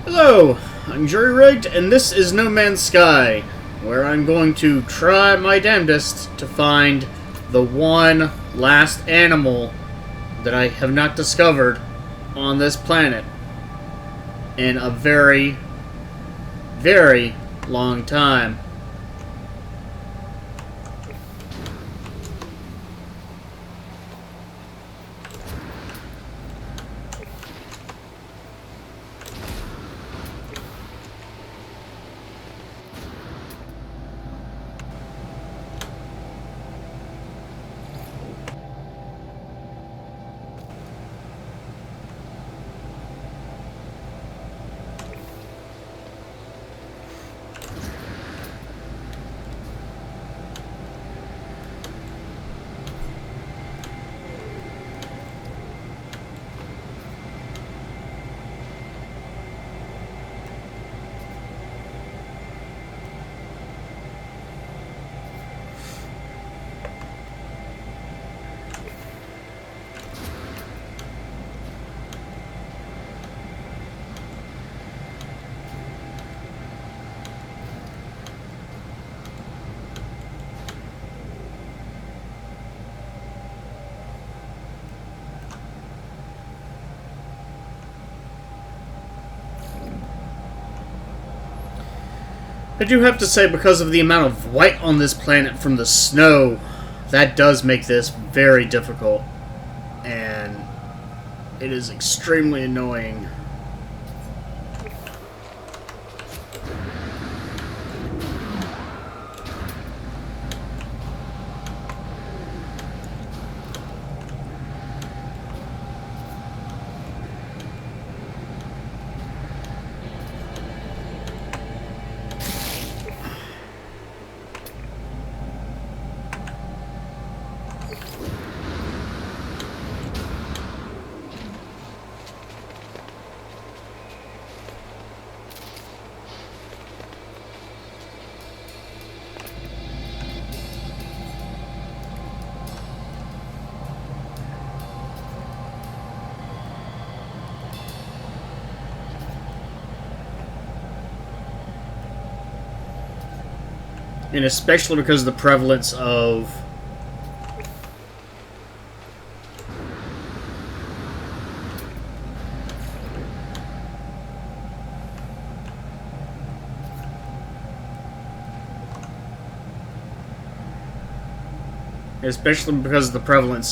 Hello, I'm Jerry Rigged, and this is No Man's Sky, where I'm going to try my damnedest to find the one last animal that I have not discovered on this planet in a very, very long time. I do have to say, because of the amount of white on this planet from the snow, that does make this very difficult. And it is extremely annoying. And especially because of the prevalence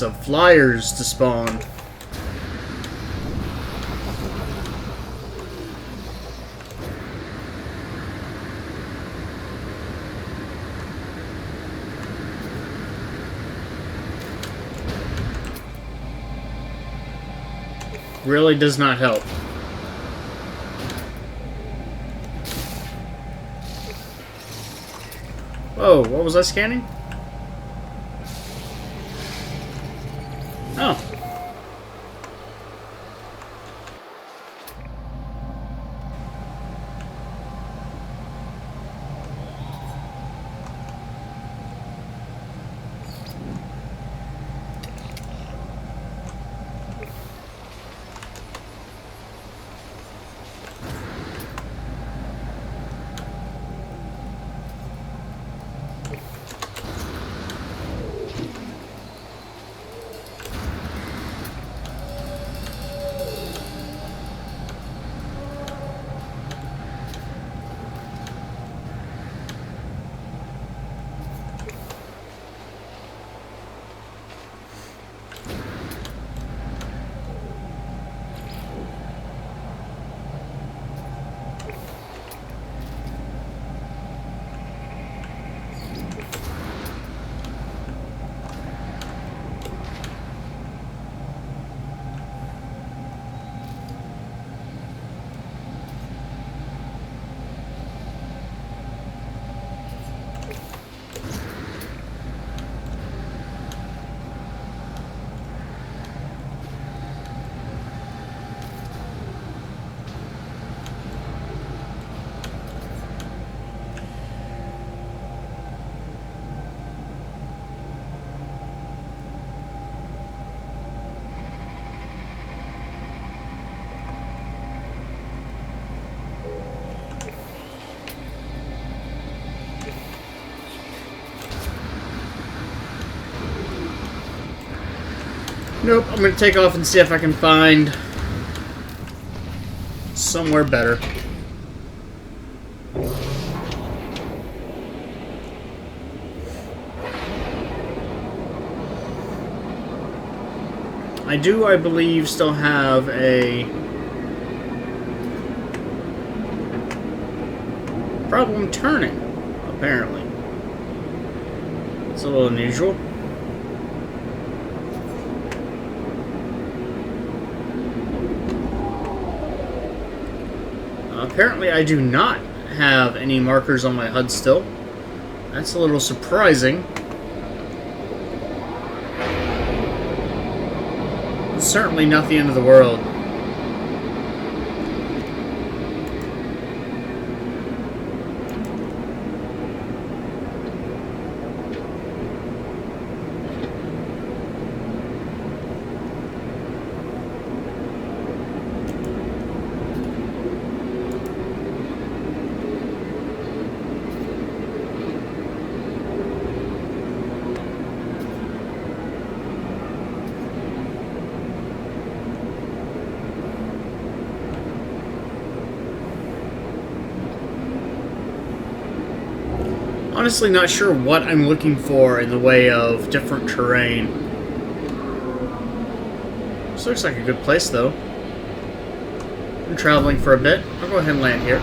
of flyers to spawn. Really does not help. Whoa, what was I scanning? Oh. Nope, I'm gonna take off and see if I can find somewhere better. I do, I believe, still have a problem turning, apparently. It's a little unusual. Apparently I do not have any markers on my HUD still. That's a little surprising. It's certainly not the end of the world. Honestly not sure what I'm looking for in the way of different terrain. This looks like a good place, though. I'm traveling for a bit. I'll go ahead and land here.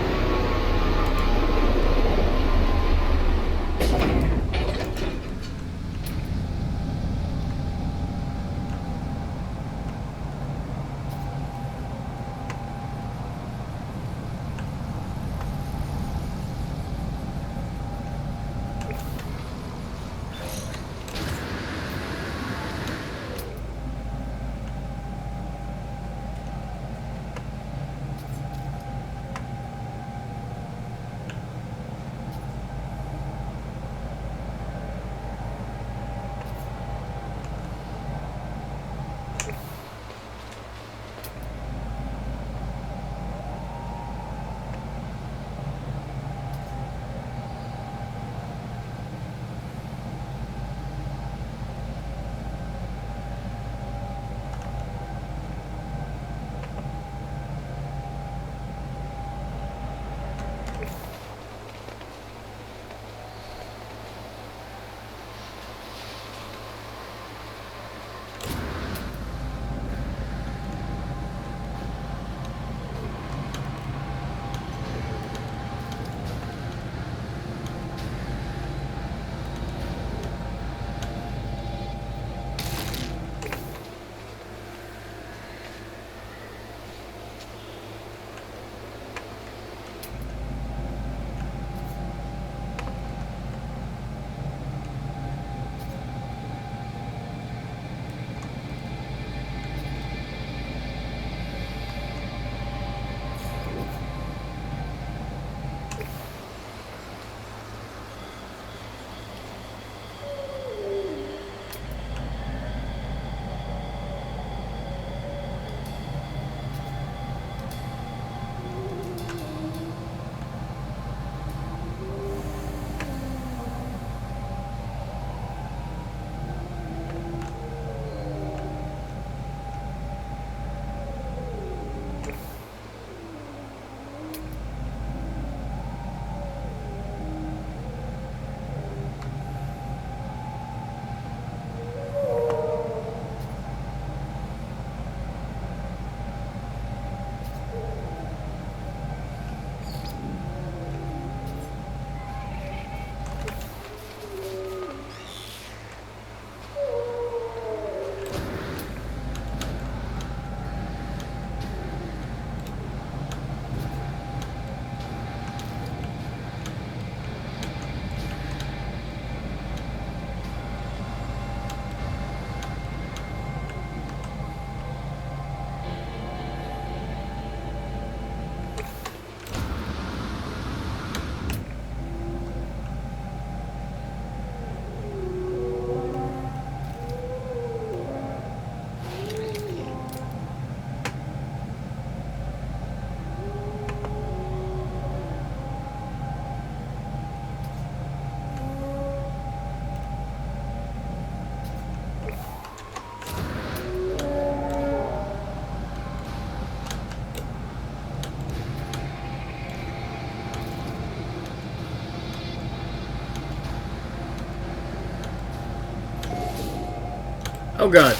Oh god.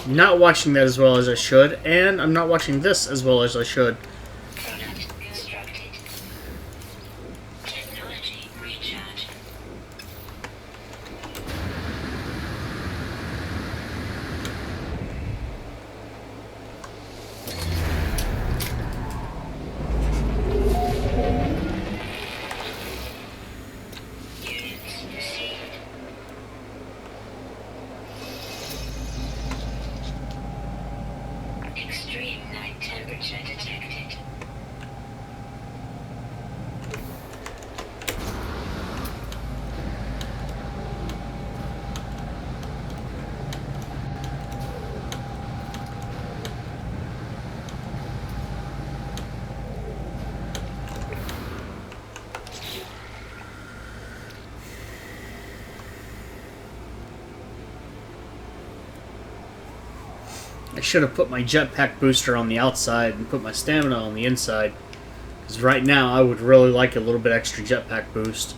I'm not watching that as well as I should, and I'm not watching this as well as I should. Product constructed. Technology recharge. Units received. Extreme night temperature detected. I should have put my jetpack booster on the outside and put my stamina on the inside. Because right now I would really like a little bit extra jetpack boost.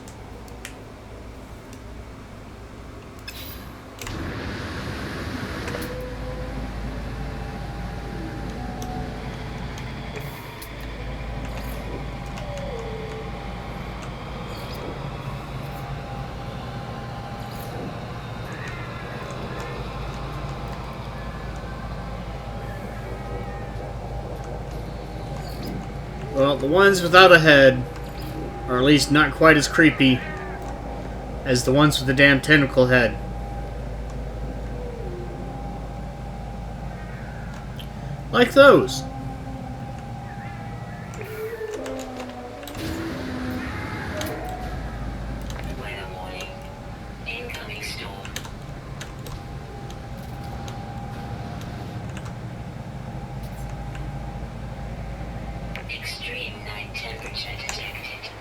Well, the ones without a head are at least not quite as creepy as the ones with the damn tentacle head. Like those. Weather warning. Incoming storm. Extreme night temperature detected.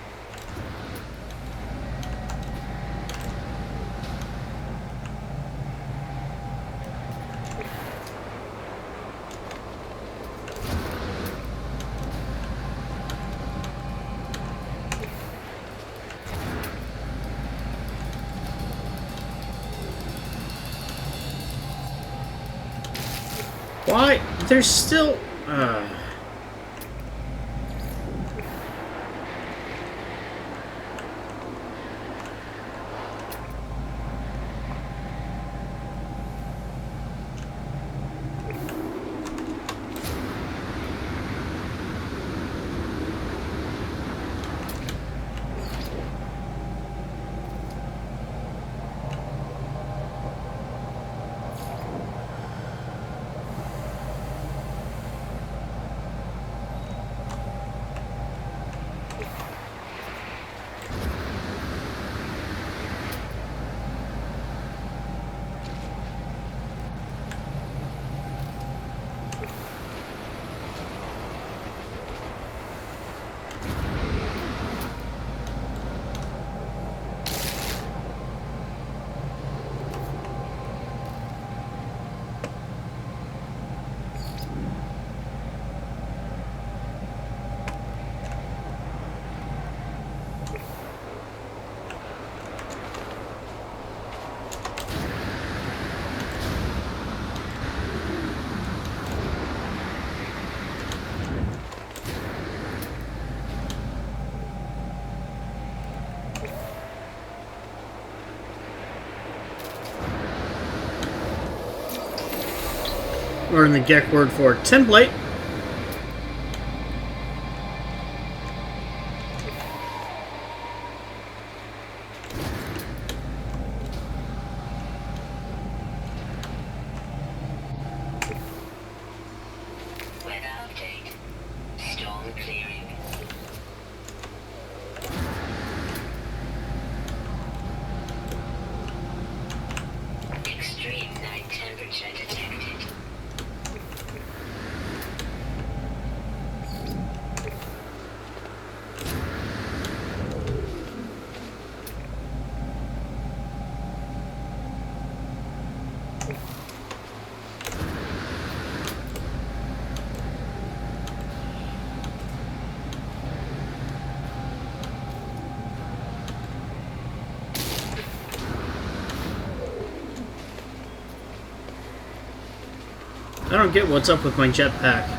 Why? There's still... Learn the Gek word for template. Weather update. Storm clearing. Extreme night temperature detected. I don't get what's up with my jetpack.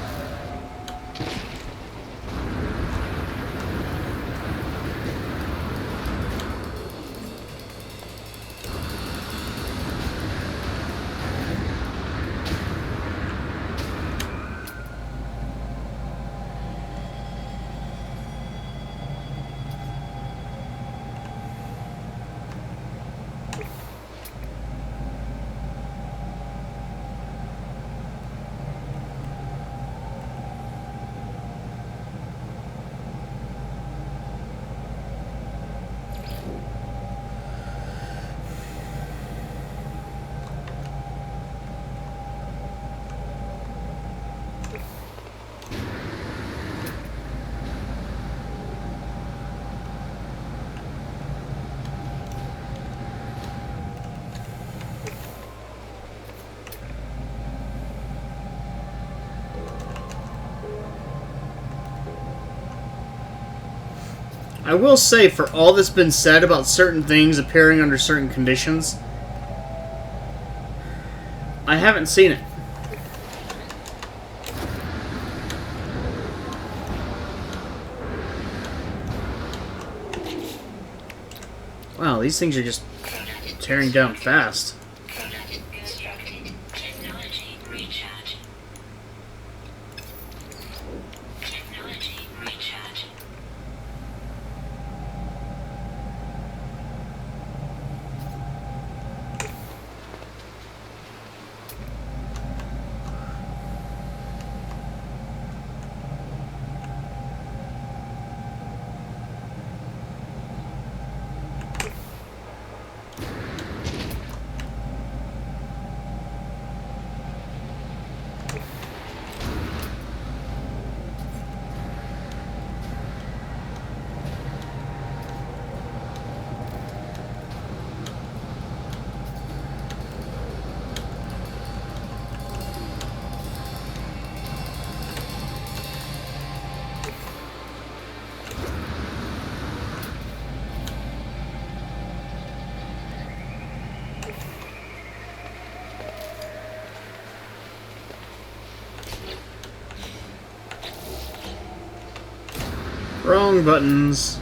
I will say, for all that's been said about certain things appearing under certain conditions, I haven't seen it. Wow, these things are just tearing down fast. Product constructed. Technology recharge. Technology recharge. Wrong buttons.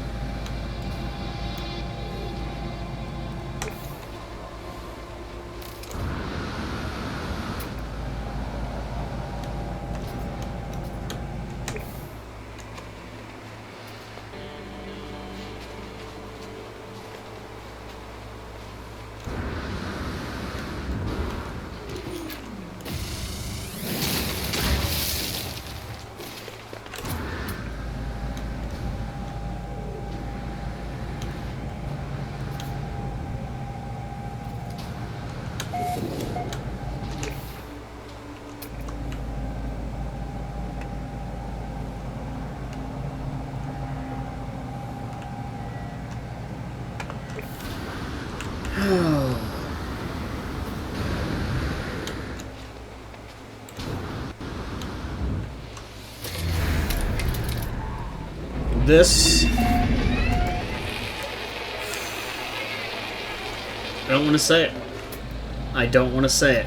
This... I don't want to say it. I don't want to say it.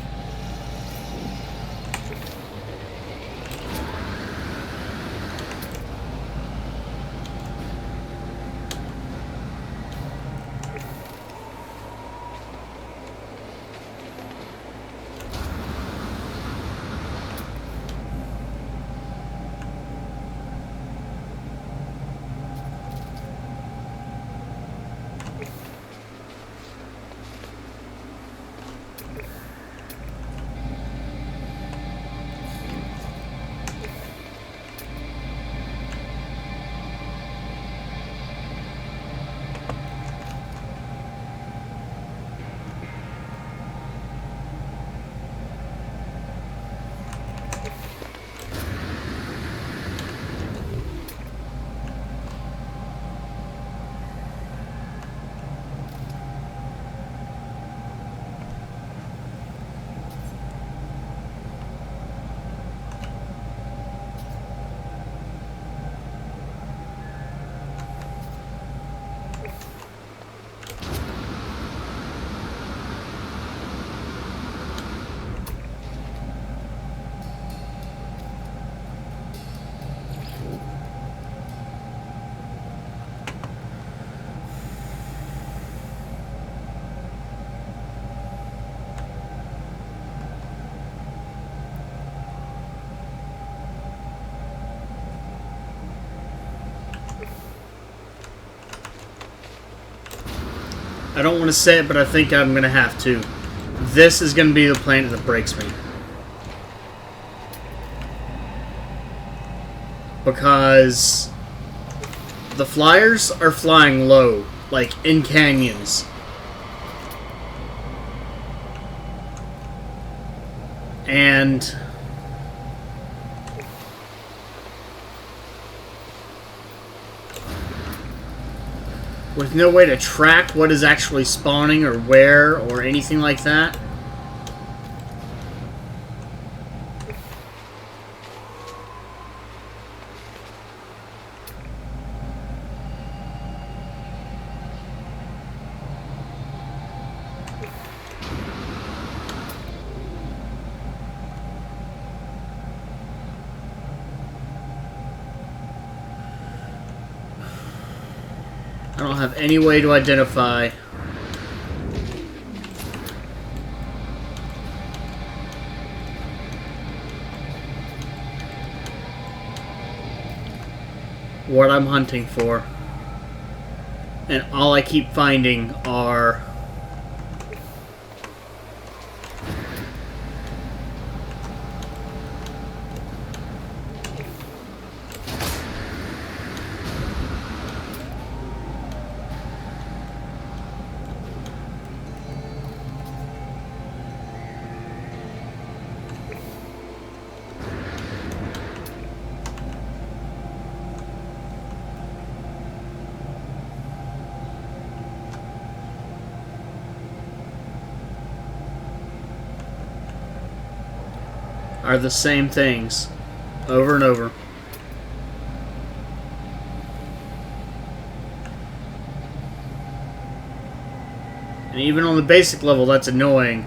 I don't want to say it, but I think I'm going to have to. This is going to be the planet that breaks me. Because the flyers are flying low, like in canyons. And with no way to track what is actually spawning or where or anything like that. I don't have any way to identify what I'm hunting for. And all I keep finding are the same things over and over. And even on the basic level, that's annoying.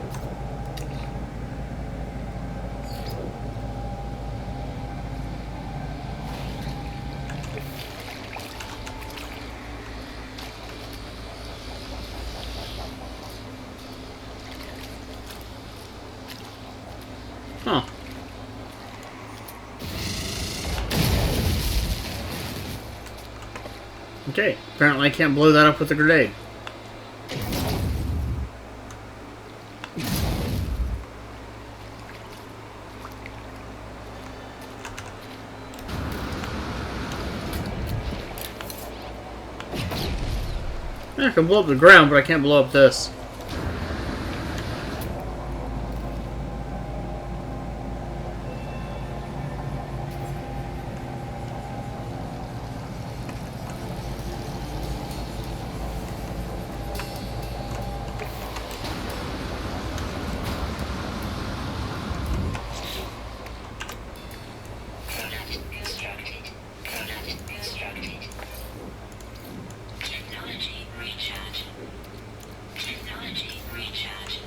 Huh. Okay, apparently I can't blow that up with a grenade. I can blow up the ground, but I can't blow up this. Product constructed. Product constructed. Technology recharge. Technology recharge.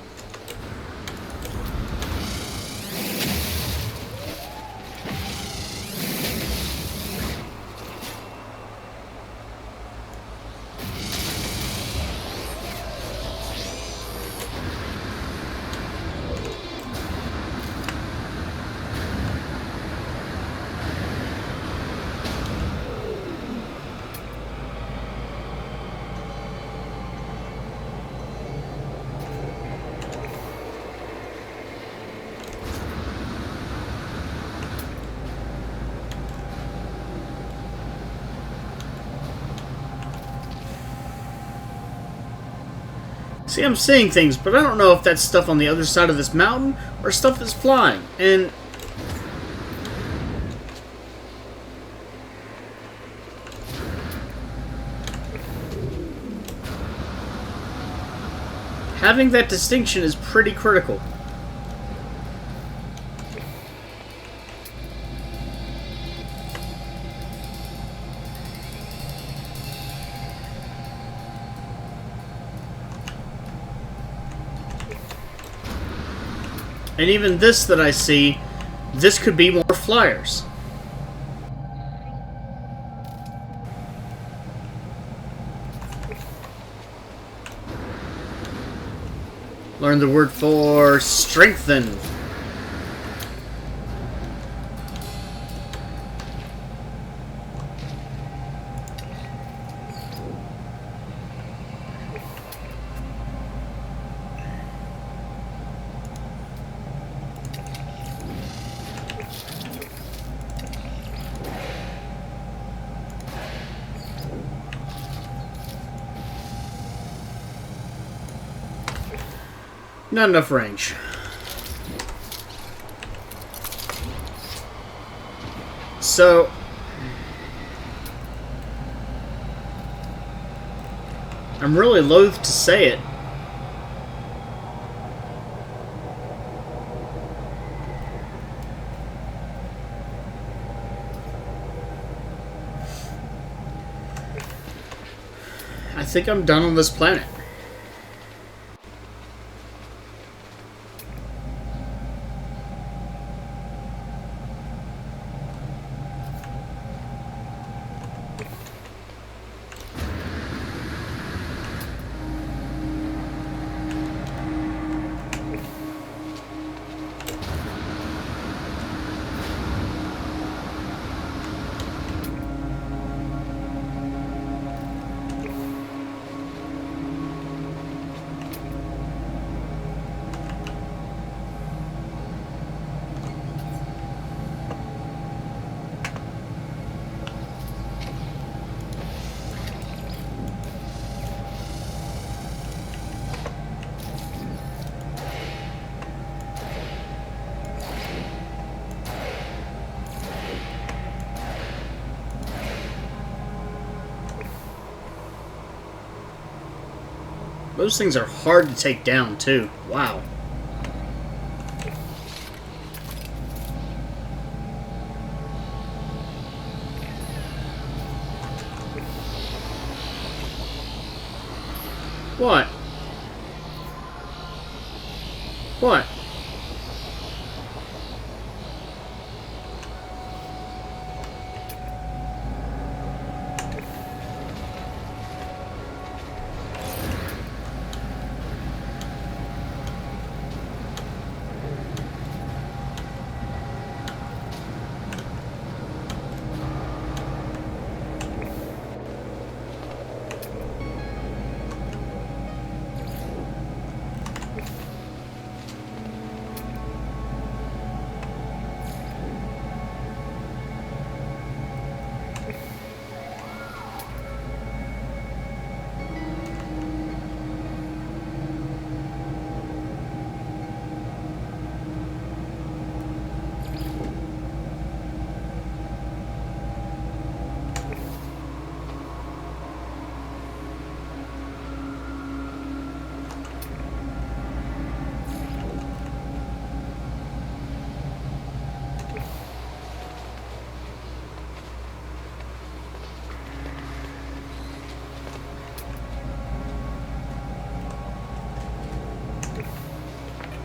See, I'm seeing things, but I don't know if that's stuff on the other side of this mountain or stuff that's flying. And having that distinction is pretty critical. And even this that I see, this could be more flyers. Learn the word for strengthen. Not enough range. So... I'm really loath to say it. I think I'm done on this planet. Those things are hard to take down, too. Wow. What? What?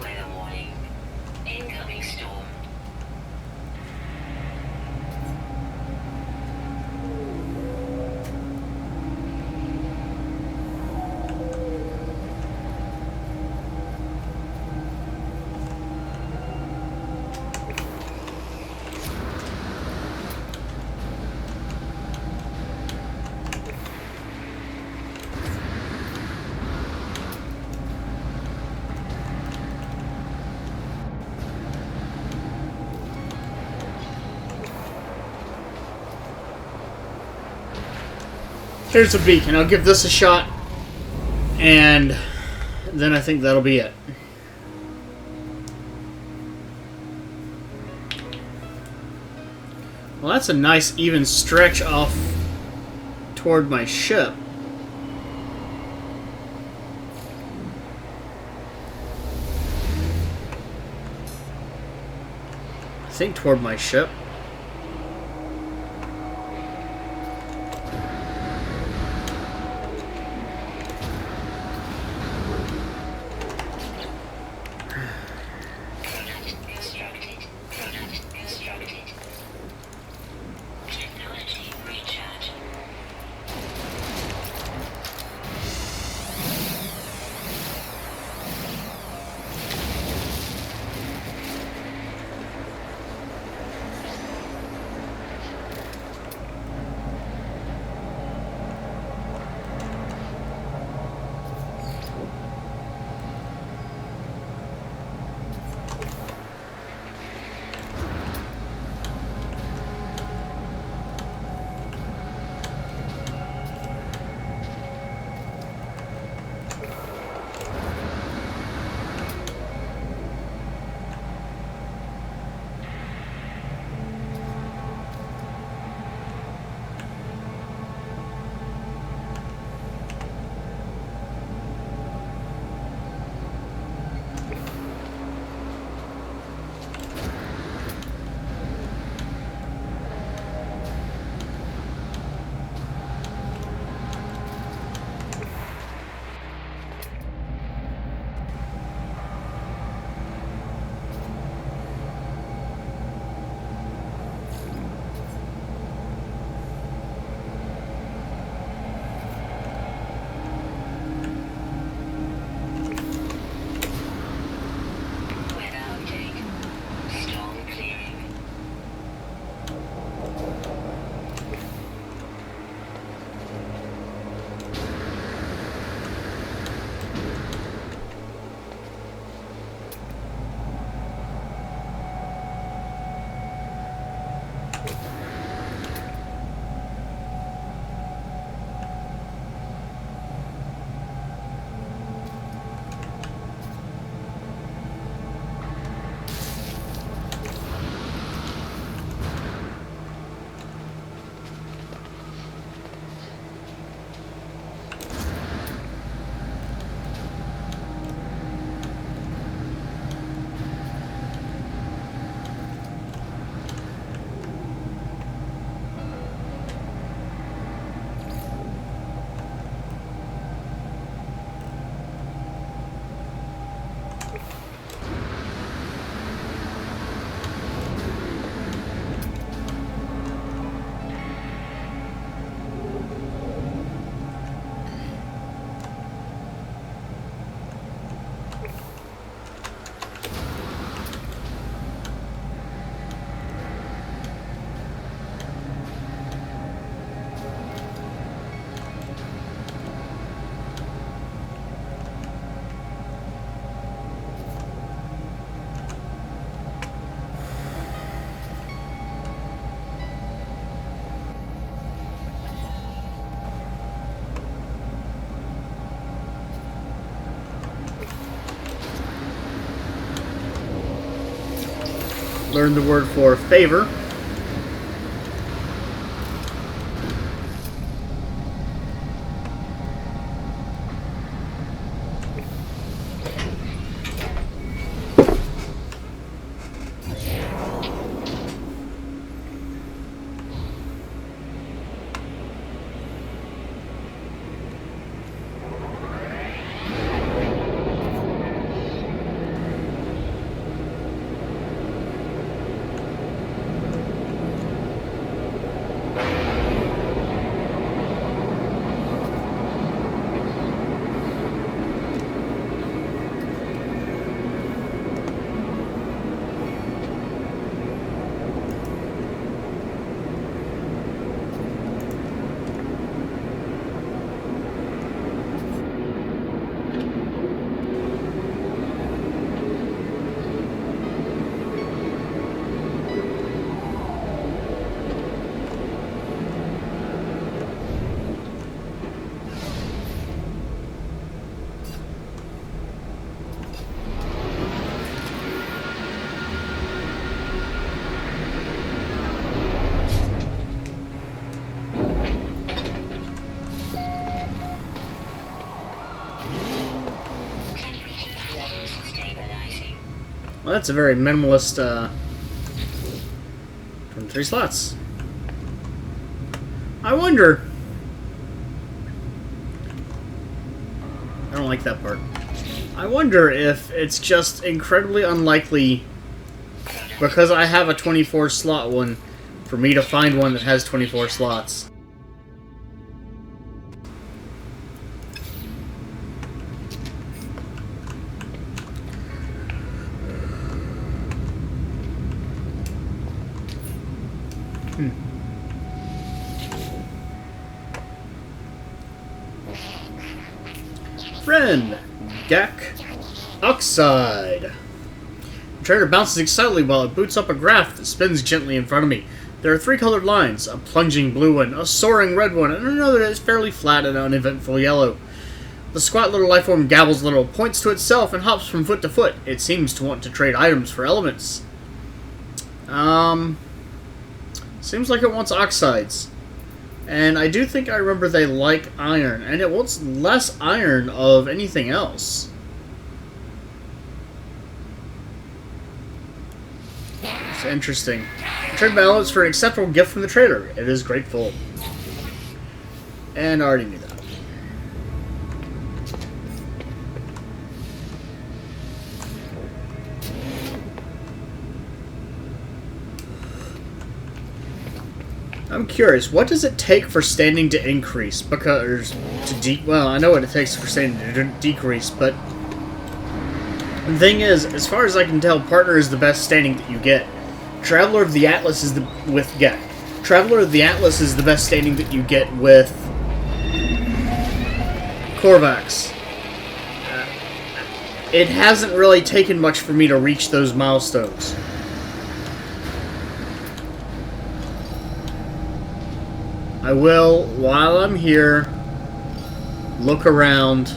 Weather warning. Incoming storm. Here's a beacon. I'll give this a shot. And then I think that'll be it. Well, that's a nice even stretch off toward my ship. I think toward my ship. Product constructed. Product constructed. Technology recharge. learn the word for favor. Stabilizing. Well, that's a very minimalist, 23 slots. I wonder... I don't like that part. I wonder if it's just incredibly unlikely, because I have a 24 slot one, for me to find one that has 24 slots. Friend, Gak Oxide. The trader bounces excitedly while it boots up a graph that spins gently in front of me. There are 3 colored lines, a plunging blue one, a soaring red one, and another that is fairly flat and uneventful yellow. The squat little lifeform gabbles little, points to itself, and hops from foot to foot. It seems to want to trade items for elements. Seems like it wants oxides. And I do think I remember they like iron, and it wants less iron of anything else. It's interesting. Trade balance for an acceptable gift from the trader. It is grateful. And I already knew that. I'm curious, what does it take for standing to increase? Because well, I know what it takes for standing to decrease, but the thing is, as far as I can tell, partner is the best standing that you get. Traveler of the Atlas is Traveler of the Atlas is the best standing that you get with Korvax. It hasn't really taken much for me to reach those milestones. I will, while I'm here, look around.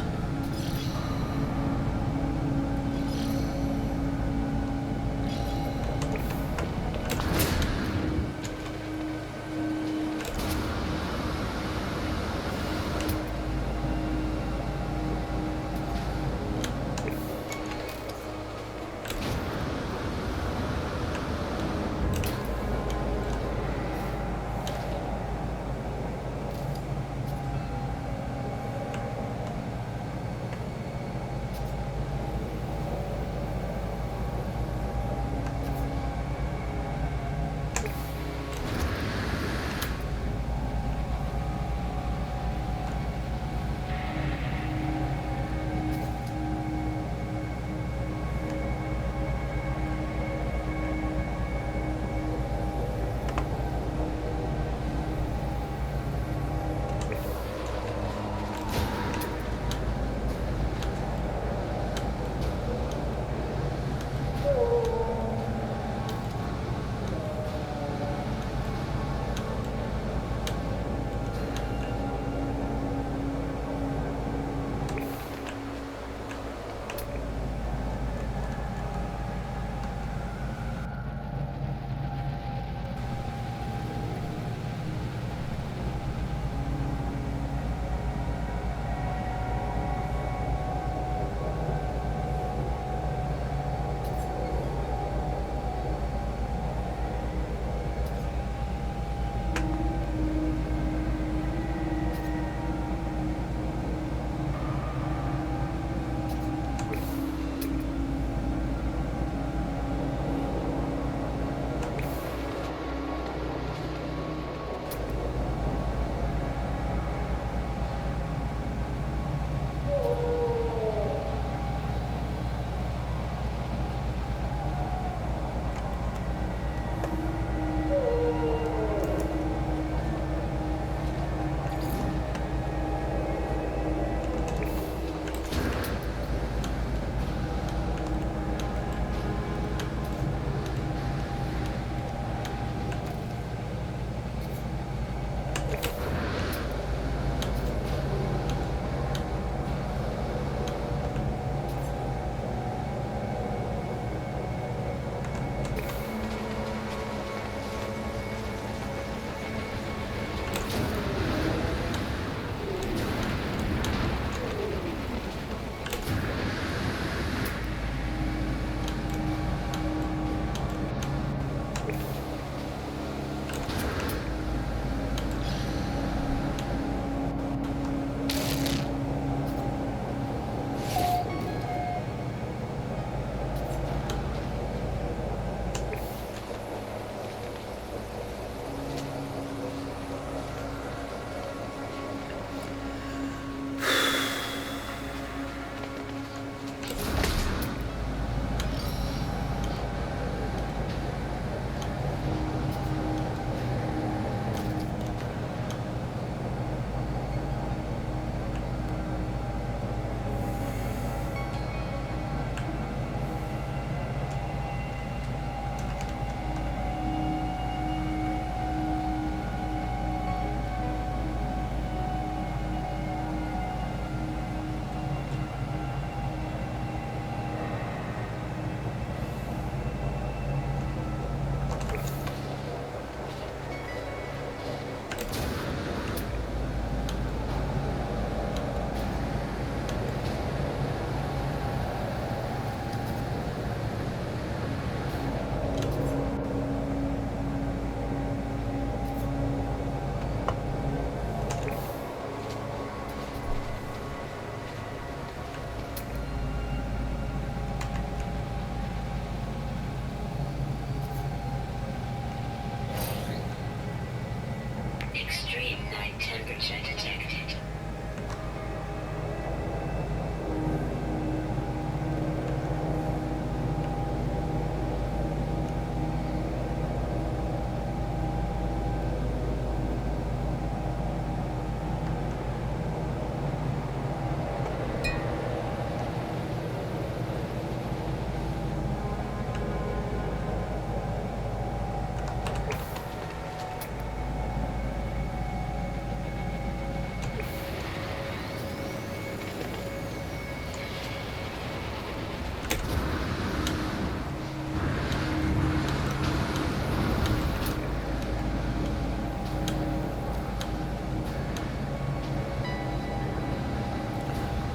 Extreme night temperature detected.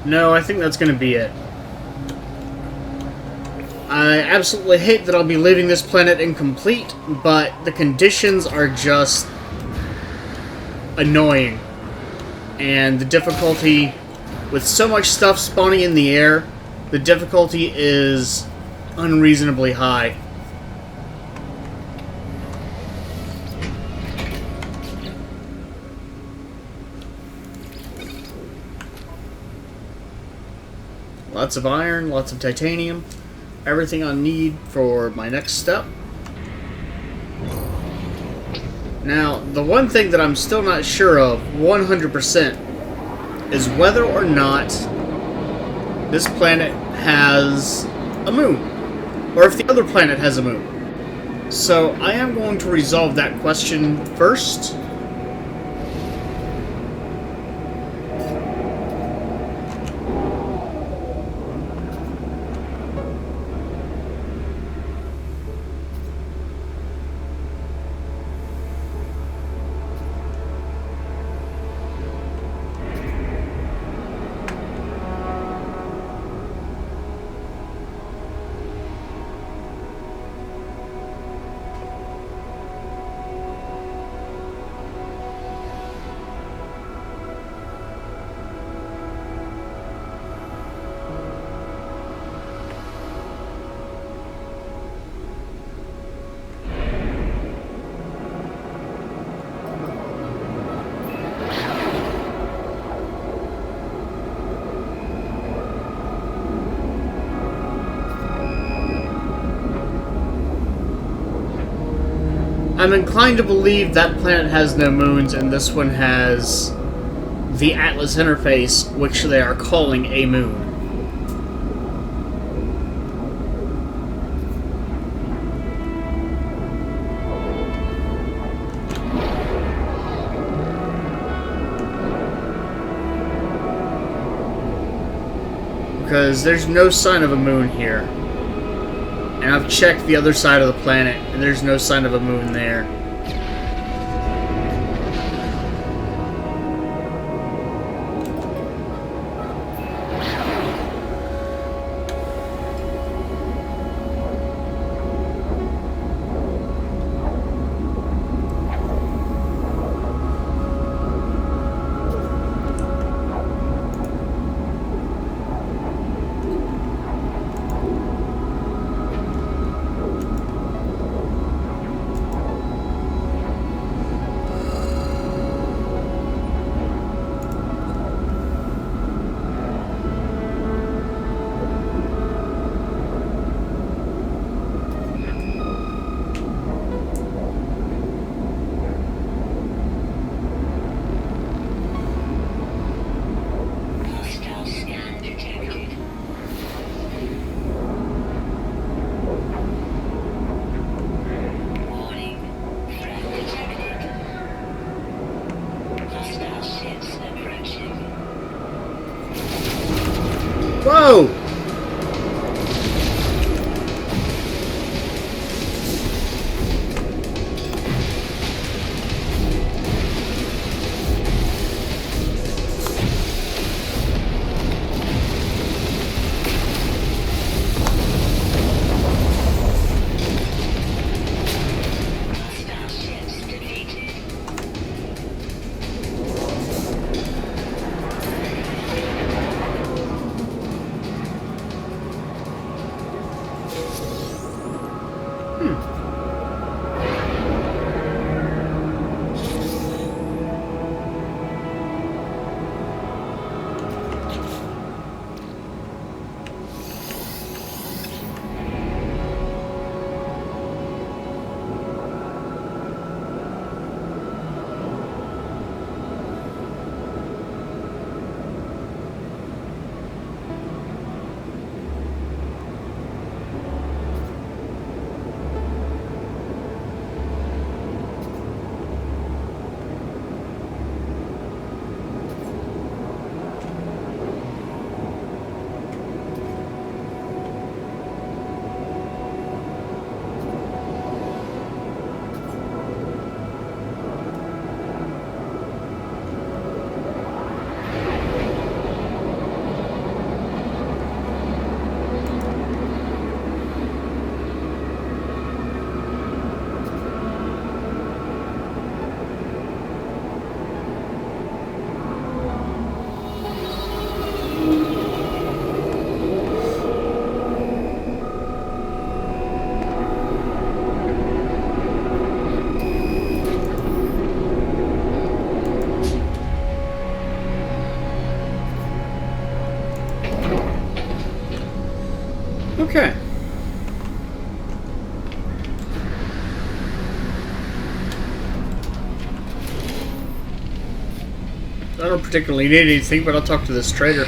No, I think that's going to be it. I absolutely hate that I'll be leaving this planet incomplete, but the conditions are just annoying. And the difficulty, with so much stuff spawning in the air, the difficulty is unreasonably high. Lots of iron, lots of titanium, everything I need for my next step. Now, the one thing that I'm still not sure of 100% is whether or not this planet has a moon, or if the other planet has a moon. So I am going to resolve that question first. I'm inclined to believe that planet has no moons, and this one has the Atlas interface, which they are calling a moon. Because there's no sign of a moon here. And I've checked the other side of the planet, and there's no sign of a moon there. Hostile scan detected. Warning. Threat detected. Hostile ships approaching. Whoa! Hostile ships defeated. Okay. I don't particularly need anything, but I'll talk to this trader.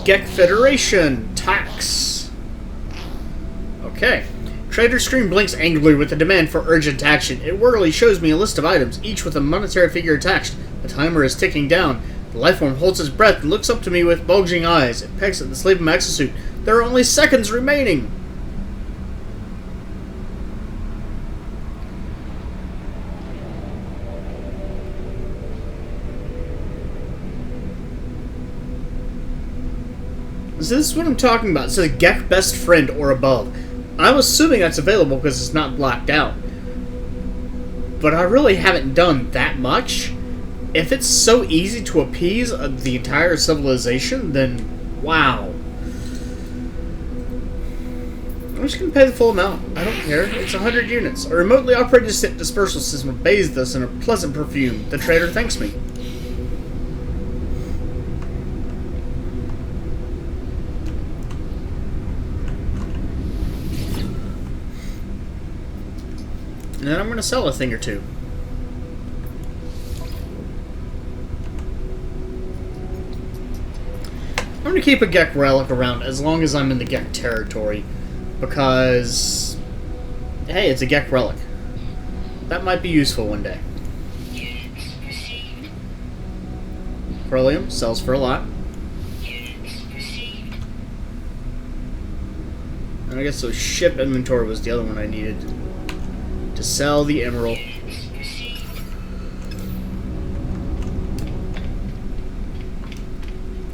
Gek Federation tax. Okay. Trader screen blinks angrily with a demand for urgent action. It wordily shows me a list of items, each with a monetary figure attached. The timer is ticking down. The lifeform holds its breath and looks up to me with bulging eyes. It pecks at the sleeve of my exosuit. There are only seconds remaining. So this is what I'm talking about. It says Gek Best Friend or above. I'm assuming that's available because it's not blacked out. But I really haven't done that much. If it's so easy to appease the entire civilization, then wow. I'm just going to pay the full amount. I don't care. It's 100 units. A remotely operated dispersal system bathes us in a pleasant perfume. The trader thanks me. And then I'm going to sell a thing or two. I'm going to keep a Gek relic around as long as I'm in the Gek territory. Because, hey, it's a Gek relic. That might be useful one day. Beryllium sells for a lot. And I guess so ship inventory was the other one I needed. To sell the emerald.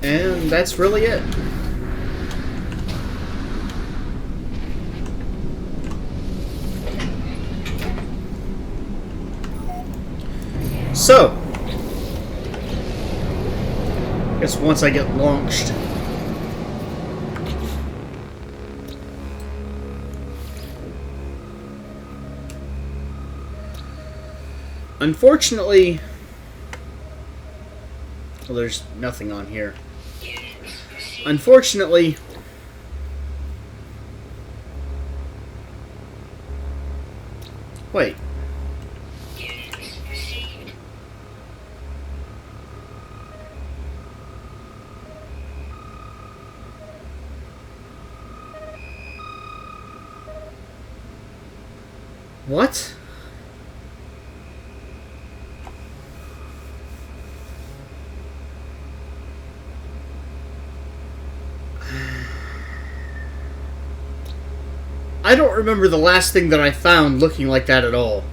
And that's really it. So, I guess once I get launched, unfortunately, well, there's nothing on here. Unfortunately, wait. What? I don't remember the last thing that I found looking like that at all.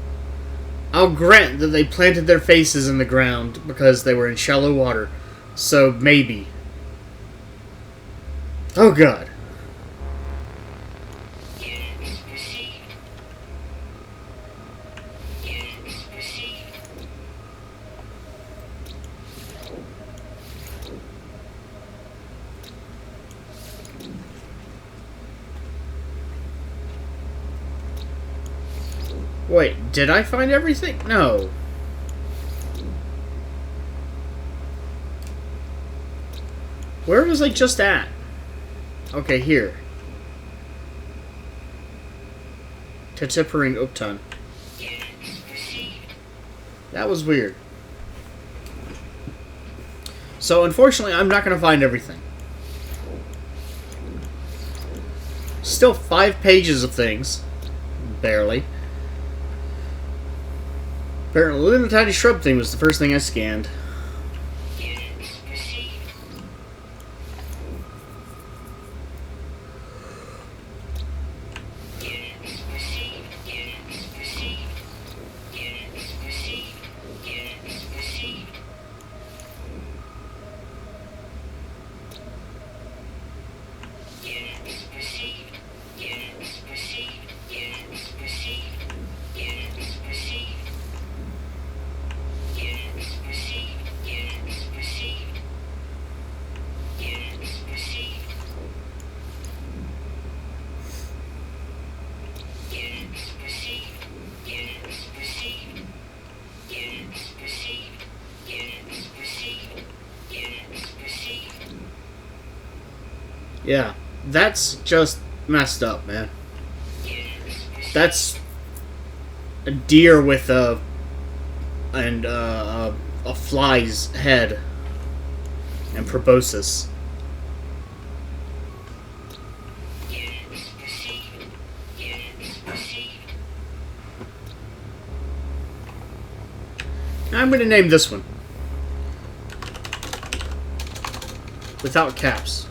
I'll grant that they planted their faces in the ground because they were in shallow water. So, maybe. Oh god. Wait, did I find everything? No. Where was I just at? Okay, here. Tetipering Upton. That was weird. So, unfortunately, I'm not going to find everything. Still 5 pages of things. Barely. Apparently, the little tiny shrub thing was the first thing I scanned. Units received. Yeah, that's just messed up, man. That's a deer with a fly's head and proboscis. Units received. Units received. I'm going to name this one without caps.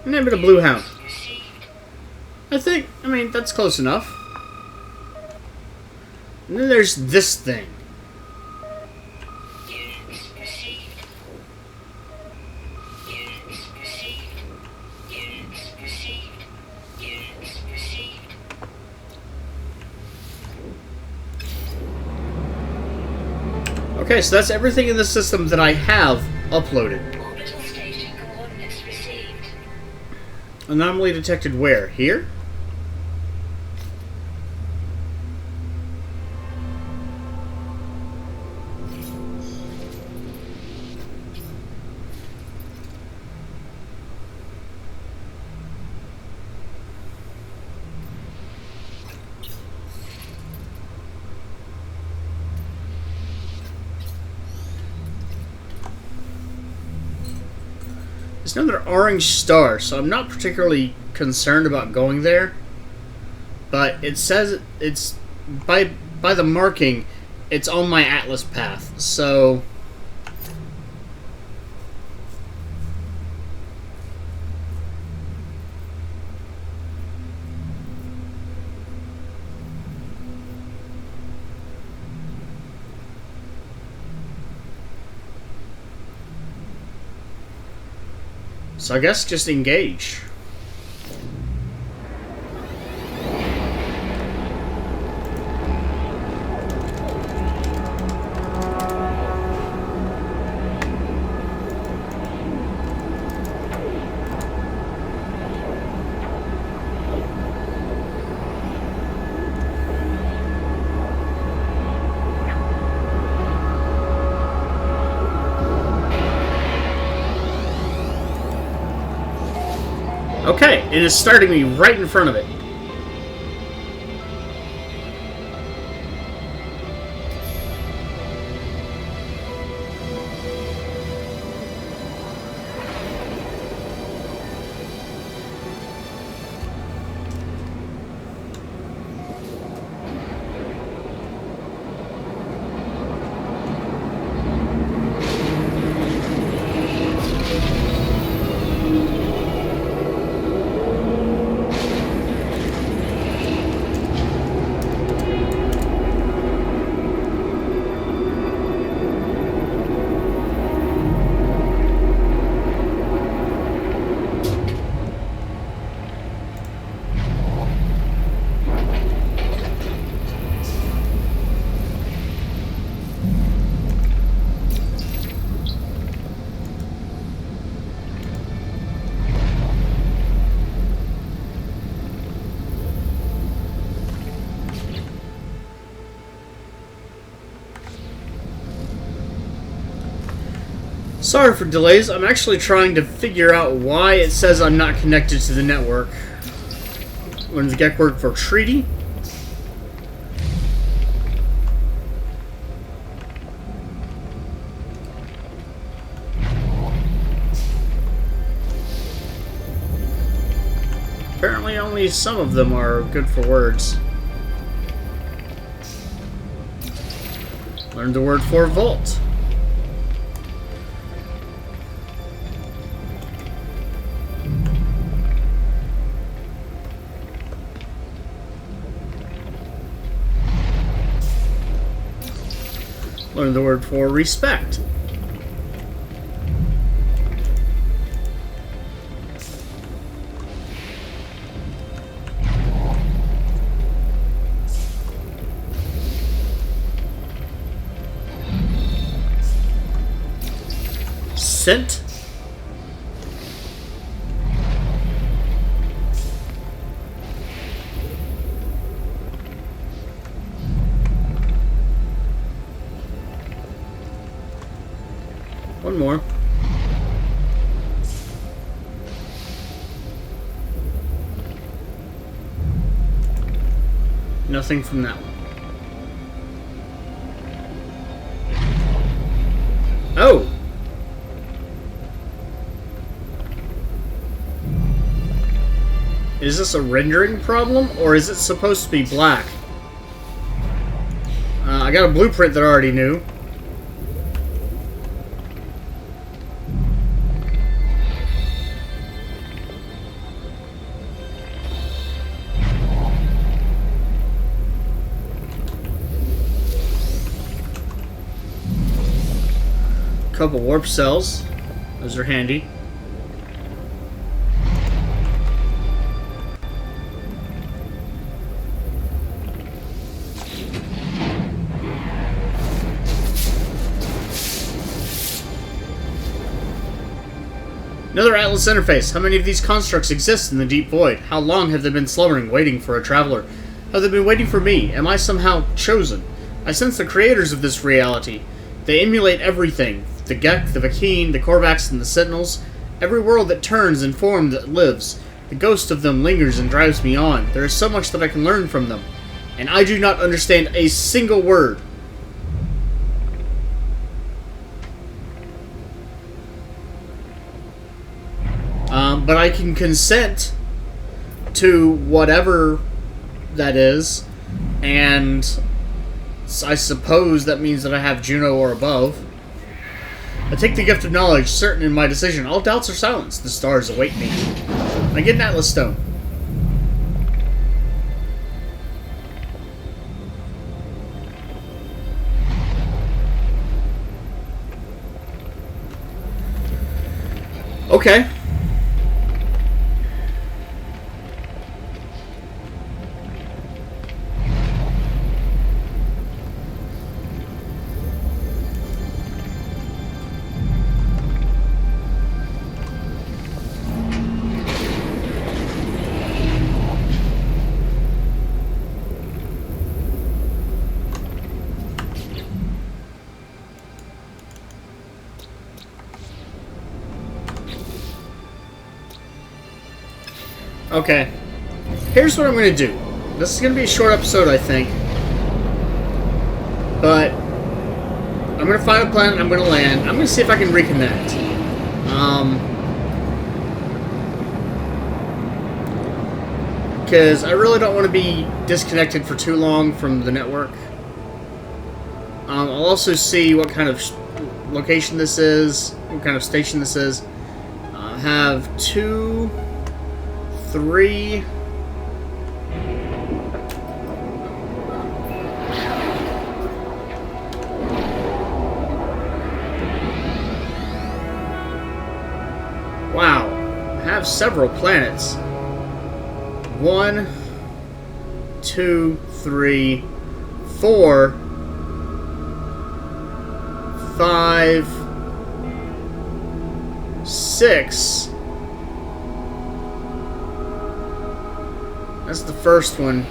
Name it a Blue Hound. Received. I mean, that's close enough. And then there's this thing. Units received. Units received. Units received. Units received. Okay, so that's everything in the system that I have uploaded. Orbital station coordinates received. Anomaly detected where? Here? There's another orange star, so I'm not particularly concerned about going there. But it says it's by the marking, it's on my Atlas path. So I guess just engage. Okay, it is starting me right in front of it. Sorry for delays. I'm actually trying to figure out why it says I'm not connected to the network. When the Gek work for treaty. Apparently only some of them are good for words. Learned the word for volt. Learned the word for respect. Scent. One more. Nothing from that one. Oh! Is this a rendering problem, or is it supposed to be black? I got a blueprint that I already knew. Couple warp cells. Those are handy. Another Atlas interface. How many of these constructs exist in the deep void? How long have they been slumbering, waiting for a traveler? Have they been waiting for me? Am I somehow chosen? I sense the creators of this reality. They emulate everything. The Gek, the Vakeen, the Korvax, and the Sentinels. Every world that turns and form that lives. The ghost of them lingers and drives me on. There is so much that I can learn from them. And I do not understand a single word. But I can consent to whatever that is, and I suppose that means that I have Juno or above. I take the gift of knowledge, certain in my decision. All doubts are silenced. The stars await me. I get an Atlas Stone. Okay. Okay. Here's what I'm going to do. This is going to be a short episode, I think. But I'm going to find a planet, I'm going to land. I'm going to see if I can reconnect. Because I really don't want to be disconnected for too long from the network. I'll also see what kind of location this is, what kind of station this is. I have 2, 3... Wow, I have several planets. 1, 2, 3, 4, 5, 6. That's the first one.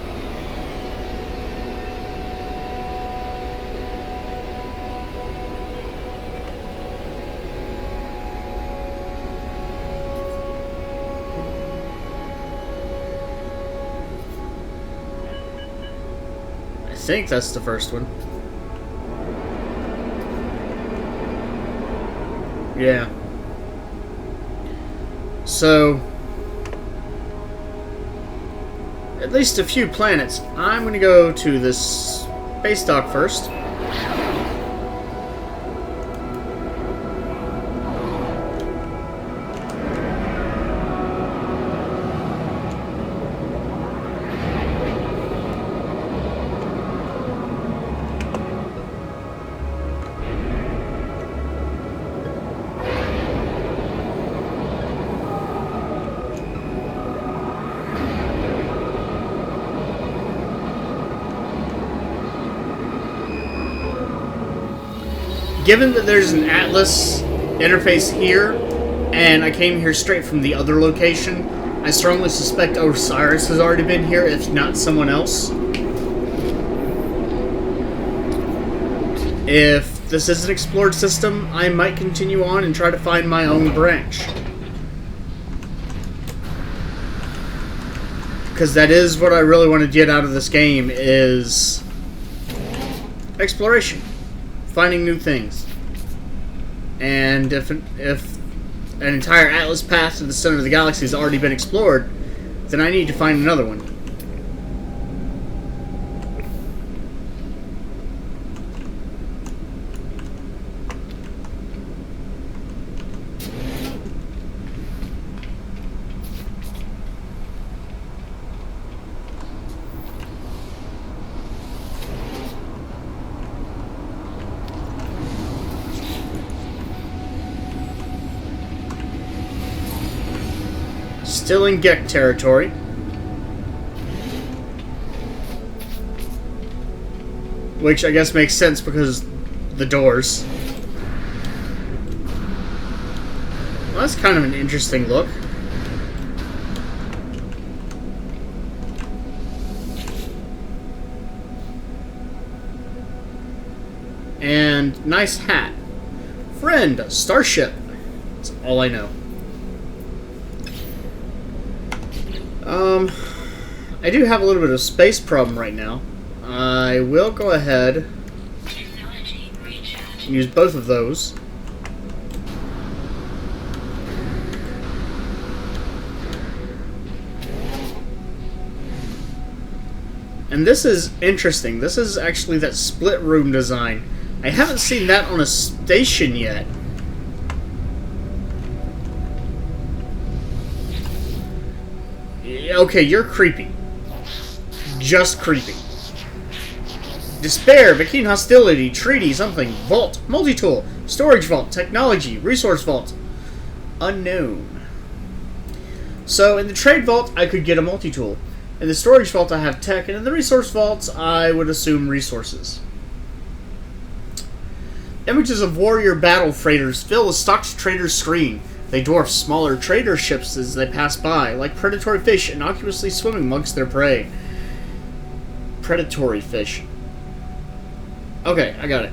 I think that's the first one. Yeah. So, at least a few planets. I'm going to go to this space dock first. Given that there's an Atlas interface here, and I came here straight from the other location, I strongly suspect Osiris has already been here, if not someone else. If this is an explored system, I might continue on and try to find my own branch. because that is what I really want to get out of this game, is exploration, finding new things. And if an entire Atlas path to the center of the galaxy has already been explored, then I need to find another one. Still in Gek territory. Which I guess makes sense because the doors. Well, that's kind of an interesting look. And nice hat. Friend, starship. That's all I know. I do have a little bit of space problem right now. I will go ahead and use both of those. And this is interesting. This is actually that split room design. I haven't seen that on a station yet. Okay, you're creepy. Just creepy. Despair, Vakin hostility, treaty, something, vault, multi-tool, storage vault, technology, resource vault, unknown. So in the trade vault, I could get a multi-tool. In the storage vault, I have tech, and in the resource vaults, I would assume resources. Images of warrior battle freighters fill a stocked trader's screen. They dwarf smaller trader ships as they pass by, like predatory fish innocuously swimming amongst their prey. Predatory fish. Okay, I got it.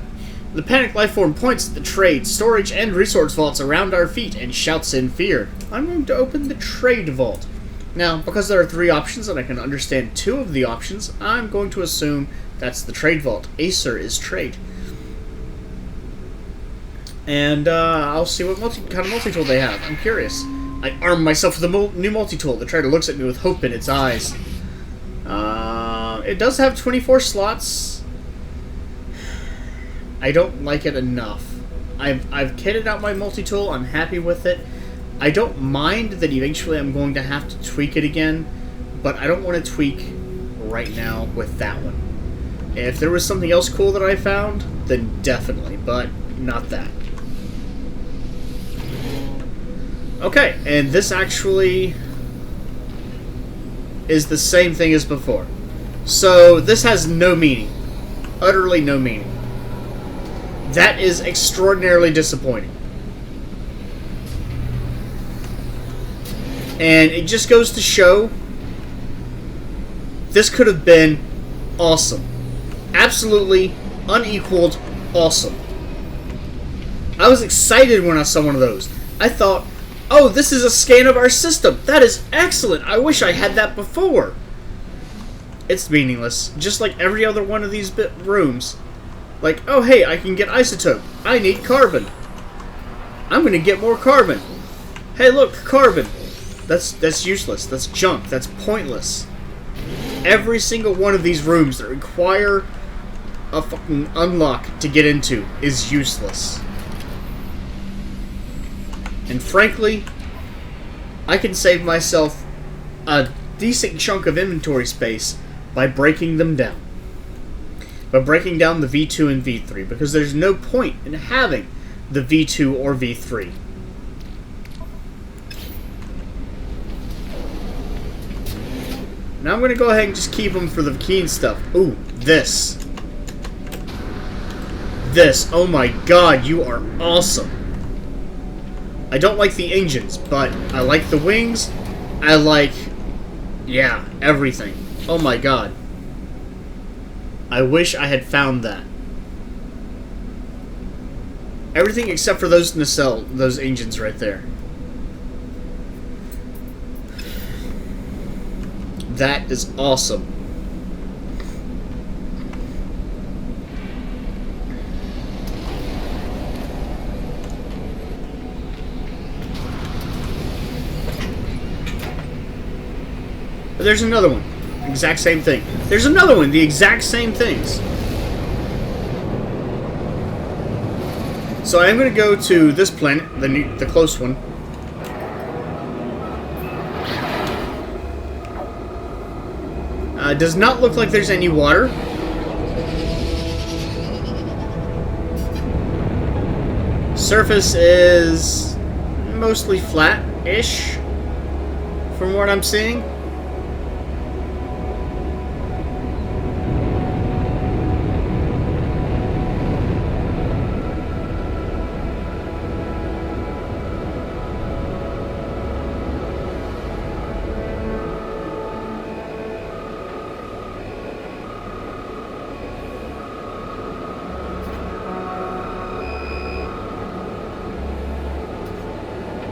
The panicked lifeform points at the trade, storage, and resource vaults around our feet and shouts in fear. I'm going to open the trade vault. Now, because there are 3 options and I can understand 2 of the options, I'm going to assume that's the trade vault. Acer is trade. And I'll see what kind of multi-tool they have. I'm curious. I arm myself with a new multi-tool. The trader looks at me with hope in its eyes. It does have 24 slots. I don't like it enough. I've kitted out my multi-tool. I'm happy with it. I don't mind that eventually I'm going to have to tweak it again, but I don't want to tweak right now with that one. If there was something else cool that I found, then definitely, but not that. Okay, and this actually is the same thing as before. So this has no meaning. Utterly no meaning. That is extraordinarily disappointing. And it just goes to show this could have been awesome. Absolutely unequaled awesome. I was excited when I saw one of those. I thought, oh, this is a scan of our system. That is excellent. I wish I had that before. It's meaningless. Just like every other one of these rooms. Like, oh, hey, I can get isotope. I need carbon. I'm going to get more carbon. Hey, look, carbon. That's useless. That's junk. That's pointless. Every single one of these rooms that require a fucking unlock to get into is useless. And frankly, I can save myself a decent chunk of inventory space by breaking them down. By breaking down the V2 and V3, because there's no point in having the V2 or V3. Now I'm going to go ahead and just keep them for the keen stuff. Ooh, this. This. Oh my god, you are awesome. I don't like the engines, but I like the wings. I like, yeah, everything. Oh my god. I wish I had found that. Everything except for those nacelle, those engines right there. That is awesome. But there's another one. Exact same thing. There's another one. The exact same things. So I'm going to go to this planet, the close one. Does not look like there's any water. Surface is mostly flat-ish, from what I'm seeing.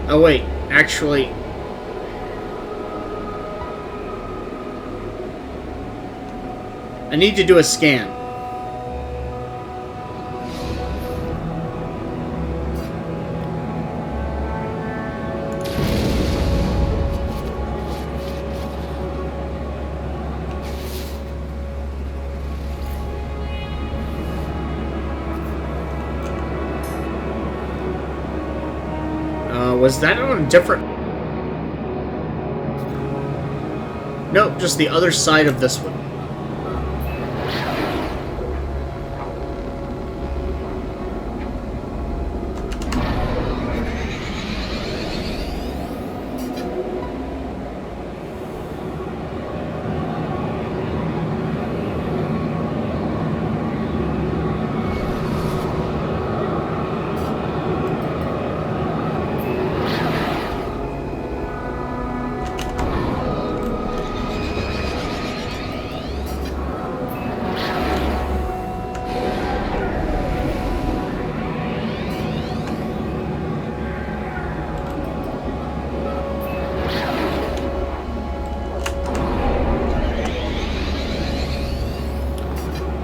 Oh wait, actually... I need to do a scan. Was that on a different... Nope, just the other side of this one.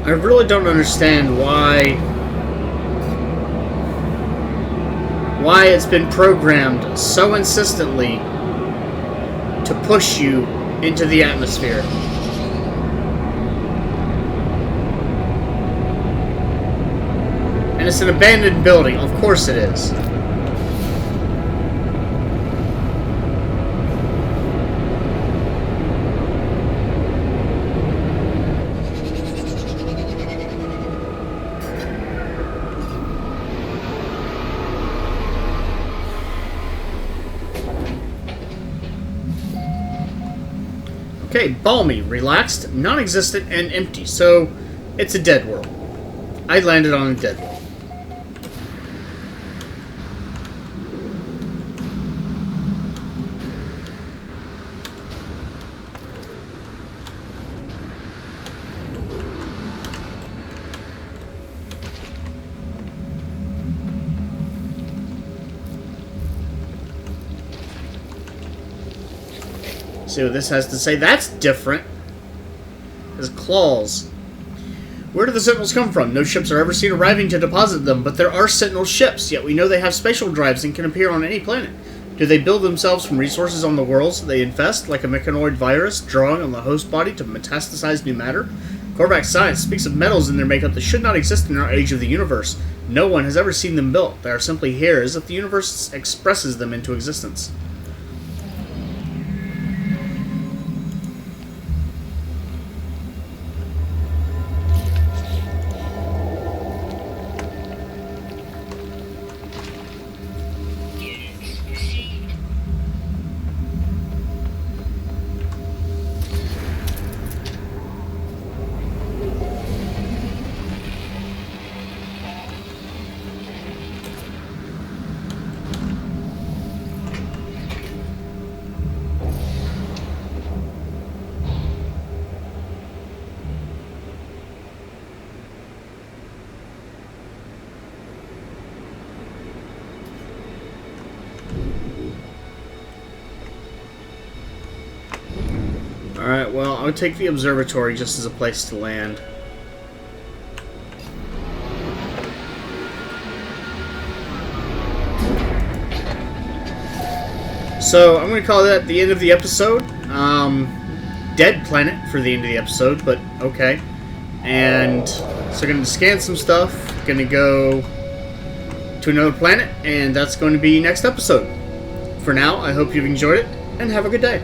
I really don't understand why it's been programmed so insistently to push you into the atmosphere. And it's an abandoned building. Of course it is. Okay, balmy, relaxed, non-existent, and empty. So, it's a dead world. I landed on a dead world. See what this has to say. That's different. There's claws. Where do the Sentinels come from? No ships are ever seen arriving to deposit them, but there are Sentinel ships, yet we know they have spatial drives and can appear on any planet. Do they build themselves from resources on the worlds they infest, like a mechanoid virus, drawing on the host body to metastasize new matter? Korvax science speaks of metals in their makeup that should not exist in our age of the universe. No one has ever seen them built. They are simply here as if the universe expresses them into existence. would take the observatory just as a place to land. So, I'm going to call that the end of the episode. Dead planet for the end of the episode, but okay. And so going to scan some stuff, going to go to another planet, and that's going to be next episode. For now, I hope you've enjoyed it, and have a good day.